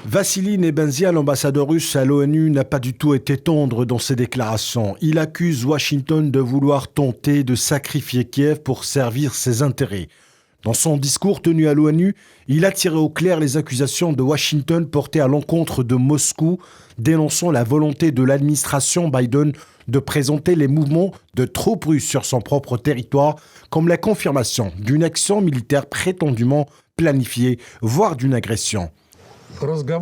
Vassili Nebenzia, l'ambassadeur russe à l'ONU, n'a pas du tout été tendre dans ses déclarations. Il accuse Washington de vouloir tenter de sacrifier Kiev pour servir ses intérêts. Dans son discours tenu à l'ONU, il a tiré au clair les accusations de Washington portées à l'encontre de Moscou, dénonçant la volonté de l'administration Biden de présenter les mouvements de troupes russes sur son propre territoire comme la confirmation d'une action militaire prétendument planifiée, voire d'une agression.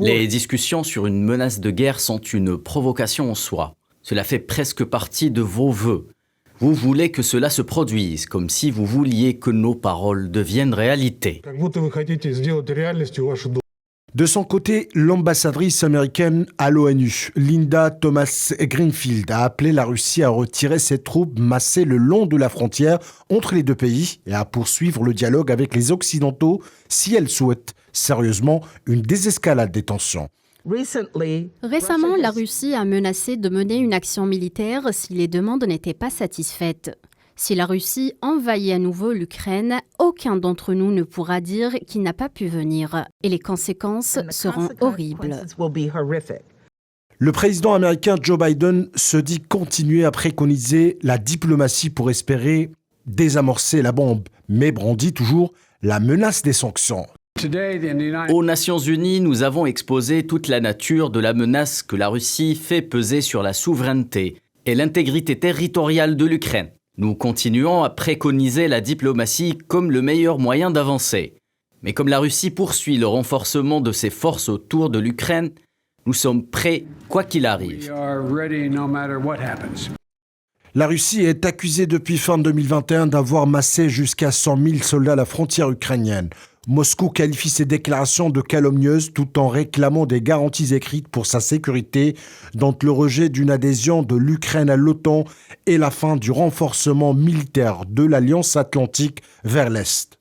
Les discussions sur une menace de guerre sont une provocation en soi. Cela fait presque partie de vos vœux. Vous voulez que cela se produise, comme si vous vouliez que nos paroles deviennent réalité. De son côté, l'ambassadrice américaine à l'ONU, Linda Thomas-Greenfield, a appelé la Russie à retirer ses troupes massées le long de la frontière entre les deux pays et à poursuivre le dialogue avec les Occidentaux si elle souhaite sérieusement une désescalade des tensions. Récemment, la Russie a menacé de mener une action militaire si les demandes n'étaient pas satisfaites. Si la Russie envahit à nouveau l'Ukraine, aucun d'entre nous ne pourra dire qu'il n'a pas pu venir. Et les conséquences seront horribles. Le président américain Joe Biden se dit continuer à préconiser la diplomatie pour espérer désamorcer la bombe, mais brandit toujours la menace des sanctions. Aux Nations Unies, nous avons exposé toute la nature de la menace que la Russie fait peser sur la souveraineté et l'intégrité territoriale de l'Ukraine. Nous continuons à préconiser la diplomatie comme le meilleur moyen d'avancer. Mais comme la Russie poursuit le renforcement de ses forces autour de l'Ukraine, nous sommes prêts quoi qu'il arrive. La Russie est accusée depuis fin 2021 d'avoir massé jusqu'à 100 000 soldats à la frontière ukrainienne. Moscou qualifie ces déclarations de calomnieuses tout en réclamant des garanties écrites pour sa sécurité, dont le rejet d'une adhésion de l'Ukraine à l'OTAN et la fin du renforcement militaire de l'Alliance atlantique vers l'Est.